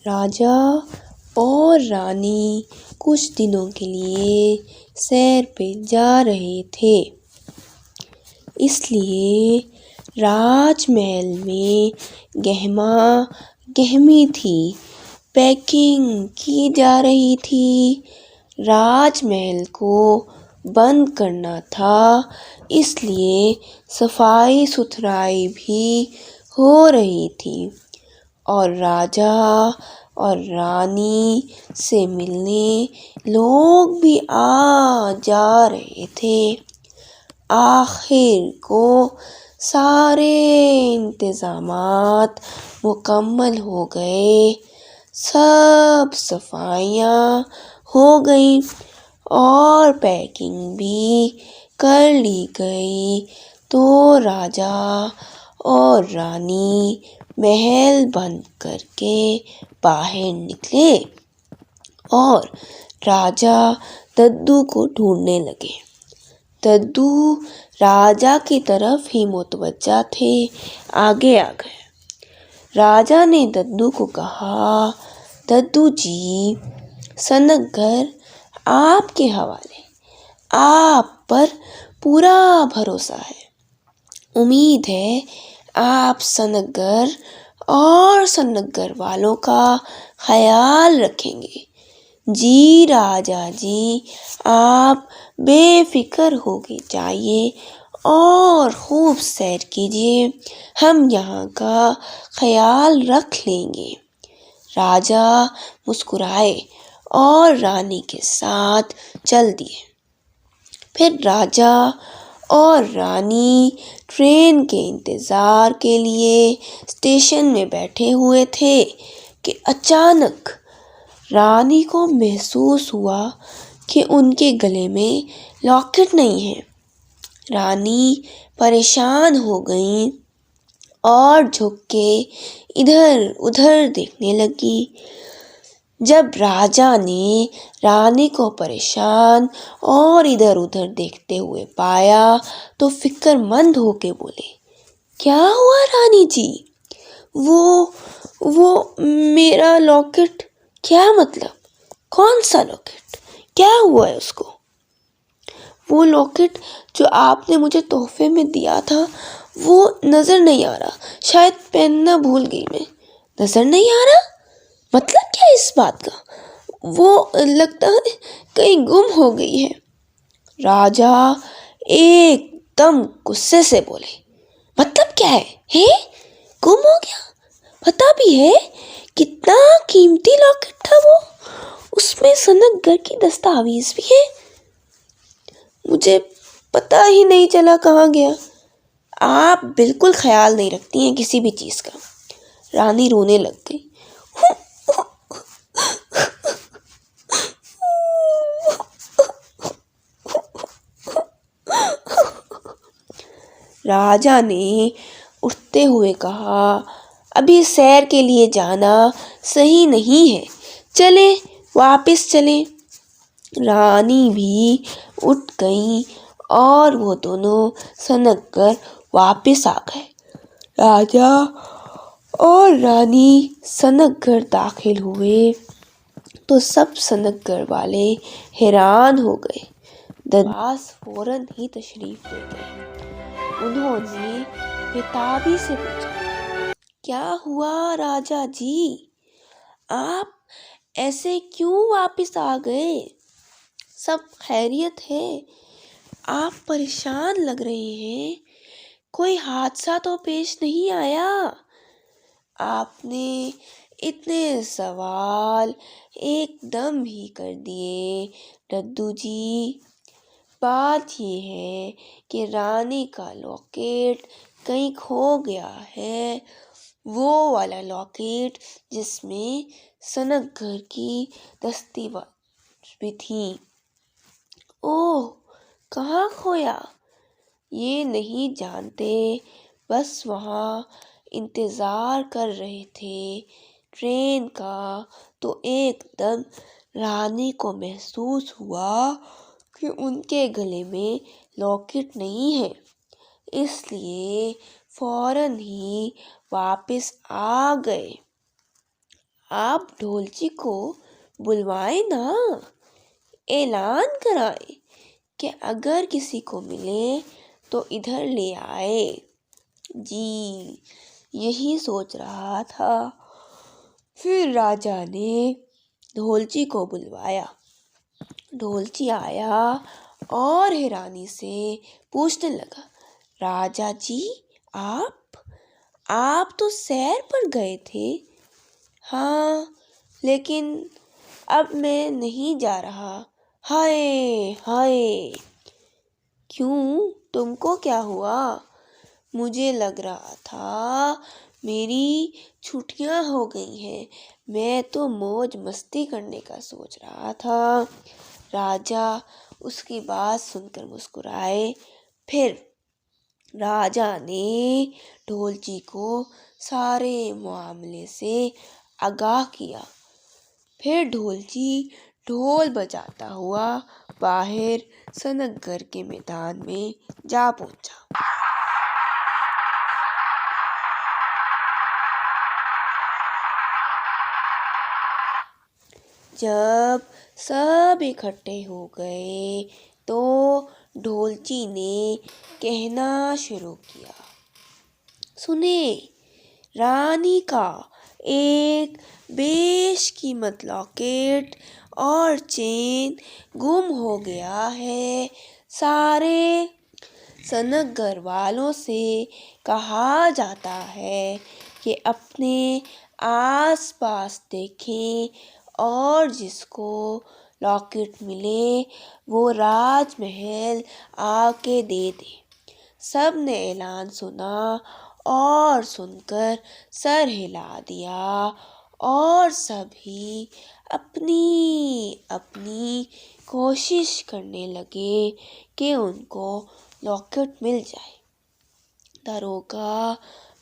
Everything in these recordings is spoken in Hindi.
राजा और रानी कुछ दिनों के लिए सैर पे जा रहे थे, इसलिए राजमहल में गहमा गहमी थी, पैकिंग की जा रही थी। राजमहल को बंद करना था, इसलिए सफाई सुथराई भी हो रही थी और राजा और रानी से मिलने लोग भी आ जा रहे थे। आखिर को सारे इंतज़ामात मुकम्मल हो गए, सब सफाइयाँ हो गई और पैकिंग भी कर ली गई। तो राजा और रानी महल बंद करके बाहर निकले और राजा दद्दू को ढूंढने लगे। दद्दू राजा की तरफ ही मुतवज्जा थे, आगे आ गए। राजा ने दद्दू को कहा, दद्दू जी, सनगर आपके हवाले, आप पर पूरा भरोसा है। उम्मीद है आप सनगर और सनगर वालों का ख्याल रखेंगे। जी राजा जी, आप बेफिक्र होके जाइए और खूब सैर कीजिए, हम यहाँ का ख्याल रख लेंगे। राजा मुस्कुराए और रानी के साथ चल दिए। फिर राजा और रानी ट्रेन के इंतज़ार के लिए स्टेशन में बैठे हुए थे कि अचानक रानी को महसूस हुआ कि उनके गले में लॉकेट नहीं है। रानी परेशान हो गई और झुक के इधर उधर देखने लगी। जब राजा ने रानी को परेशान और इधर उधर देखते हुए पाया तो फिक्रमंद होके बोले, क्या हुआ रानी जी? वो मेरा लॉकेट? क्या मतलब? कौन सा लॉकेट? क्या हुआ है उसको? वो लॉकेट जो आपने मुझे तोहफे में दिया था, वो नज़र नहीं आ रहा, शायद पहनना भूल गई मैं। नज़र नहीं आ रहा? मतलब क्या इस बात का? वो लगता है कहीं गुम हो गई है। राजा एकदम गुस्से से बोले, मतलब क्या है? गुम हो गया? पता भी है कितना कीमती लॉकेट था वो? उसमें सनगर की दस्तावेज भी है। मुझे पता ही नहीं चला कहाँ गया। आप बिल्कुल ख्याल नहीं रखती हैं किसी भी चीज़ का। रानी रोने लग गई। राजा ने उठते हुए कहा, अभी सैर के लिए जाना सही नहीं है, चले वापस चले। रानी भी उठ गई और वो दोनों सनक कर वापस आ गए। राजा और रानी सनक घर दाखिल हुए तो सब सनक घर वाले हैरान हो गए। दरबास फौरन ही तशरीफ ले गए। उन्होंने बेताबी से पूछा, क्या हुआ राजा जी? आप ऐसे क्यों वापस आ गए? सब खैरियत है? आप परेशान लग रहे हैं, कोई हादसा तो पेश नहीं आया? आपने इतने सवाल एकदम ही कर दिए दद्दू जी। बात ये है कि रानी का लॉकेट कहीं खो गया है, वो वाला लॉकेट जिसमें सनक घर की दस्तावेज भी थी। ओह, कहाँ खोया? ये नहीं जानते, बस वहाँ इंतज़ार कर रहे थे ट्रेन का तो एकदम रानी को महसूस हुआ कि उनके गले में लॉकेट नहीं है, इसलिए फौरन ही वापस आ गए। आप ढोलची को बुलवाए ना, ऐलान कराए कि अगर किसी को मिले तो इधर ले आए। जी, यही सोच रहा था। फिर राजा ने ढोलची को बुलवाया। ढोलची आया और हैरानी से पूछने लगा, राजा जी, आप तो सैर पर गए थे। हाँ, लेकिन अब मैं नहीं जा रहा। हाय हाय, क्यों, तुमको क्या हुआ? मुझे लग रहा था मेरी छुट्टियां हो गई हैं। मैं तो मौज मस्ती करने का सोच रहा था। राजा उसकी बात सुनकर मुस्कुराए। फिर राजा ने ढोलची को सारे मामले से आगाह किया। फिर ढोलची ढोल बजाता हुआ बाहर सनकगढ़ के मैदान में जा पहुंचा। जब सब इकट्ठे हो गए तो ढोलची ने कहना शुरू किया, सुने, रानी का एक बेशकीमत लॉकेट और चेन गुम हो गया है। सारे सनकगढ़ वालों से कहा जाता है कि अपने आसपास देखें और जिसको लॉकेट मिले वो राजमहल आके दे दे। सब ने ऐलान सुना और सुनकर सर हिला दिया और सभी अपनी अपनी कोशिश करने लगे कि उनको लॉकेट मिल जाए। दरोगा,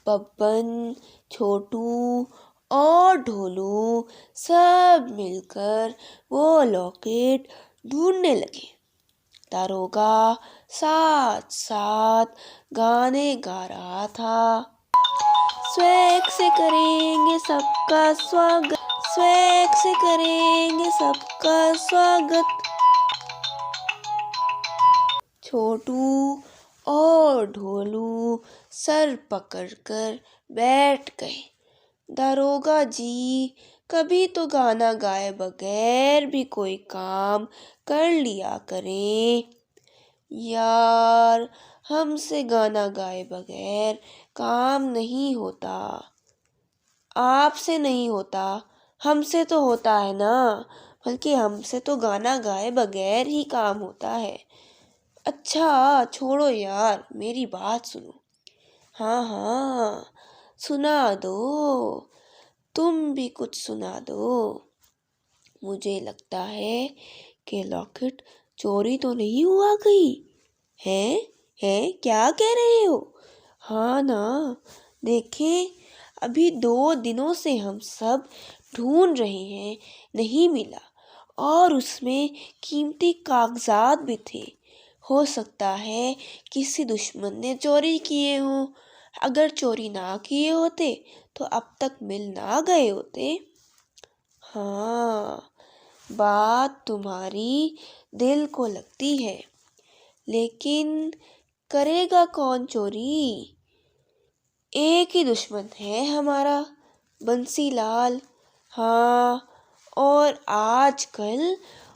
बब्बन, छोटू और ढोलू सब मिलकर वो लॉकेट ढूंढने लगे। दरोगा साथ साथ गाने गा रहा था, स्वैग से करेंगे सबका स्वागत, स्वैग से करेंगे सबका स्वागत। छोटू और ढोलू सर पकड़कर बैठ गए। दरोगा जी, कभी तो गाना गाए बगैर भी कोई काम कर लिया करें। यार, हमसे गाना गाए बगैर काम नहीं होता। आपसे नहीं होता, हमसे तो होता है ना। बल्कि हमसे तो गाना गाए बगैर ही काम होता है। अच्छा छोड़ो यार, मेरी बात सुनो। हाँ हाँ, सुना दो, तुम भी कुछ सुना दो। मुझे लगता है कि लॉकेट चोरी तो नहीं हुआ कहीं। है, क्या कह रहे हो? हाँ ना, देखें, अभी 2 दिनों से हम सब ढूंढ रहे हैं, नहीं मिला। और उसमें कीमती कागजात भी थे। हो सकता है किसी दुश्मन ने चोरी किए हों। अगर चोरी ना किए होते तो अब तक मिल ना गए होते। हाँ, बात तुम्हारी दिल को लगती है, लेकिन करेगा कौन चोरी? एक ही दुश्मन है हमारा, बंसीलाल। हाँ, और आजकल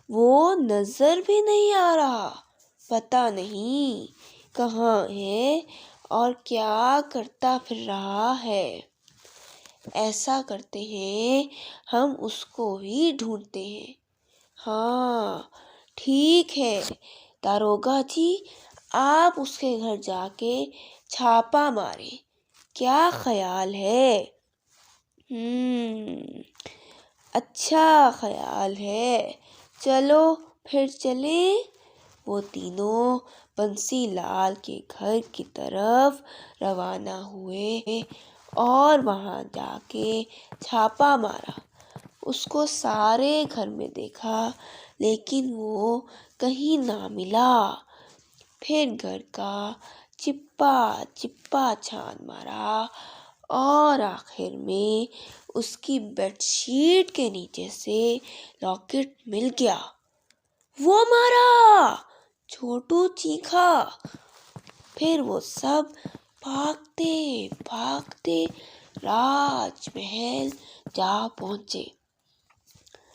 वो नजर भी नहीं आ रहा। पता नहीं कहाँ है और क्या करता फिर रहा है। ऐसा करते हैं, हम उसको ही ढूंढते हैं। हाँ, ठीक है दारोगा जी, आप उसके घर जाके छापा मारे। क्या ख्याल है? अच्छा ख्याल है, चलो फिर चलें। वो तीनों बंसीलाल के घर की तरफ रवाना हुए और वहां जाके छापा मारा। उसको सारे घर में देखा, लेकिन वो कहीं ना मिला। फिर घर का चिप्पा चिप्पा छान मारा और आखिर में उसकी बेडशीट के नीचे से लॉकेट मिल गया। वो हमारा! छोटू चीखा। फिर वो सब भागते भागते राजमहल जा पहुंचे।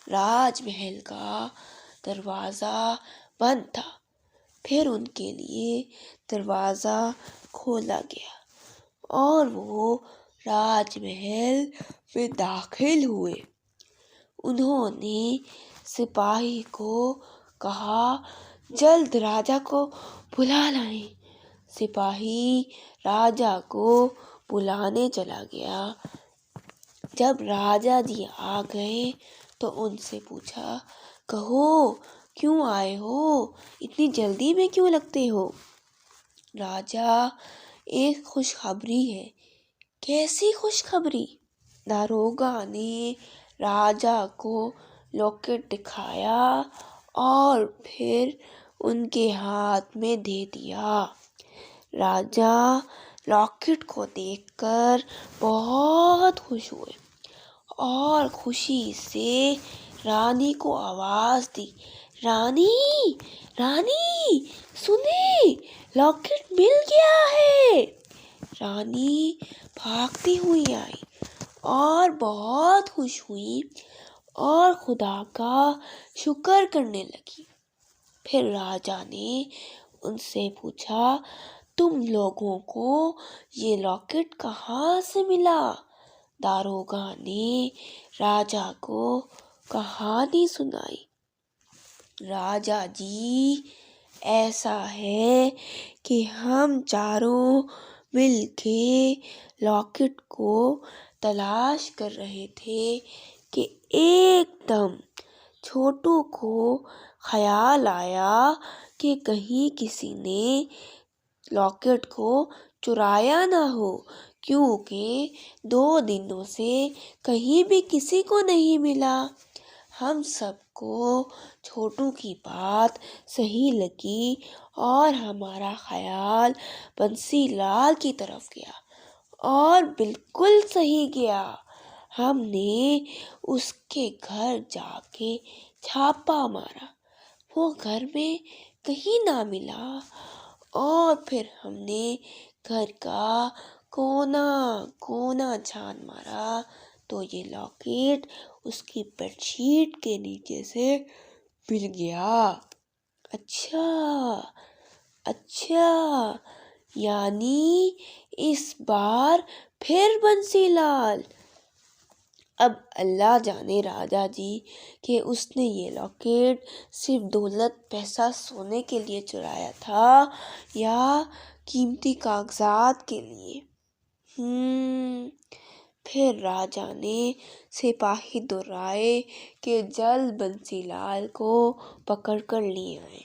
राजमहल का दरवाजा बंद था। फिर उनके लिए दरवाजा खोला गया और वो राजमहल में दाखिल हुए। उन्होंने सिपाही को कहा, जल्द राजा को बुला लाएं। सिपाही राजा को बुलाने चला गया। जब राजा जी आ गए तो उनसे पूछा, कहो क्यों आए हो? इतनी जल्दी में क्यों लगते हो? राजा, एक खुशखबरी है। कैसी खुशखबरी? दारोगा ने राजा को लॉकेट दिखाया और फिर उनके हाथ में दे दिया। राजा लॉकेट को देखकर बहुत खुश हुए और खुशी से रानी को आवाज दी, रानी रानी सुने, लॉकेट मिल गया है। रानी भागती हुई आई और बहुत खुश हुई और खुदा का शुक्र करने लगी। फिर राजा ने उनसे पूछा, तुम लोगों को ये लॉकेट कहाँ से मिला? दारोगा ने राजा को कहानी सुनाई। राजा जी, ऐसा है कि हम चारों मिलके लॉकेट को तलाश कर रहे थे कि एकदम छोटू को ख्याल आया कि कहीं किसी ने लॉकेट को चुराया ना हो, क्योंकि 2 दिनों से कहीं भी किसी को नहीं मिला। हम सबको छोटू की बात सही लगी और हमारा ख्याल बंसीलाल की तरफ गया और बिल्कुल सही गया। हमने उसके घर जाके छापा मारा, वो घर में कहीं ना मिला और फिर हमने घर का कोना कोना छान मारा तो ये लॉकेट उसकी बेडशीट के नीचे से मिल गया। अच्छा अच्छा, यानी इस बार फिर बंसीलाल। अब अल्लाह जाने राजा जी कि उसने ये लॉकेट सिर्फ दौलत पैसा सोने के लिए चुराया था या कीमती कागजात के लिए। फिर राजा ने सिपाही दोहराए कि जल्द बंसीलाल को पकड़ कर लिए आए।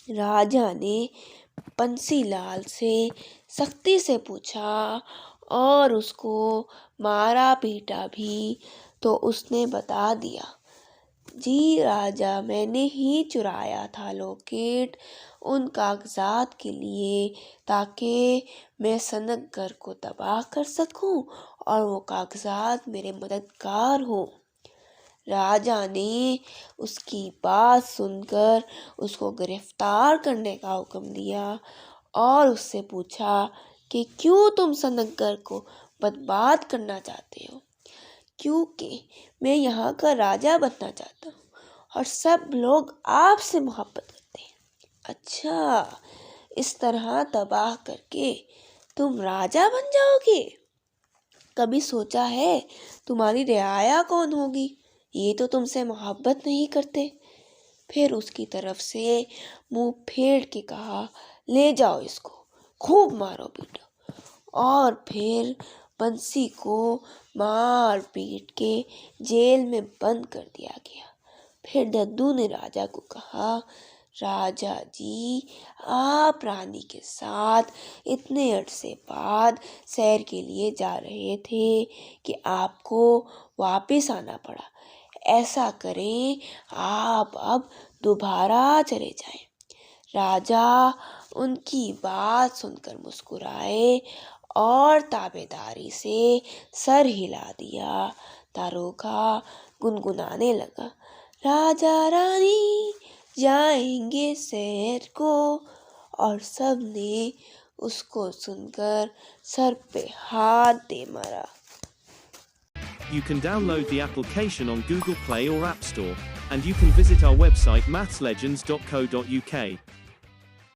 राजा ने बंसीलाल से सख्ती से पूछा और उसको मारा पीटा भी तो उसने बता दिया, जी राजा, मैंने ही चुराया था लॉकेट उन कागजात के लिए ताकि मैं सनतगर को तबाह कर सकूं और वो कागजात मेरे मददगार हो। राजा ने उसकी बात सुनकर उसको गिरफ्तार करने का हुक्म दिया और उससे पूछा कि क्यों तुम सनतगर को बर्बाद करना चाहते हो? क्योंकि मैं यहाँ का राजा बनना चाहता हूँ और सब लोग आपसे मोहब्बत करते हैं। अच्छा, इस तरह तबाह करके तुम राजा बन जाओगे? कभी सोचा है तुम्हारी रियाया कौन होगी? ये तो तुमसे मोहब्बत नहीं करते। फिर उसकी तरफ से मुंह फेर के कहा, ले जाओ इसको, खूब मारो पीटो। और फिर बंसी को मार पीट के जेल में बंद कर दिया गया। फिर दद्दू ने राजा को कहा, राजा जी, आप रानी के साथ इतने अरसे बाद सैर के लिए जा रहे थे कि आपको वापस आना पड़ा। ऐसा करें, आप अब दोबारा चले जाएं। राजा उनकी बात सुनकर मुस्कुराए और ताबेदारी से सर हिला दिया। दारोगा गुनगुनाने लगा, राजा रानी जाएंगे सैर को, और सबने उसको सुनकर सर पे हाथ दे मारा। You can download the application on Google Play or App Store, and you can visit our website mathslegends.co.uk.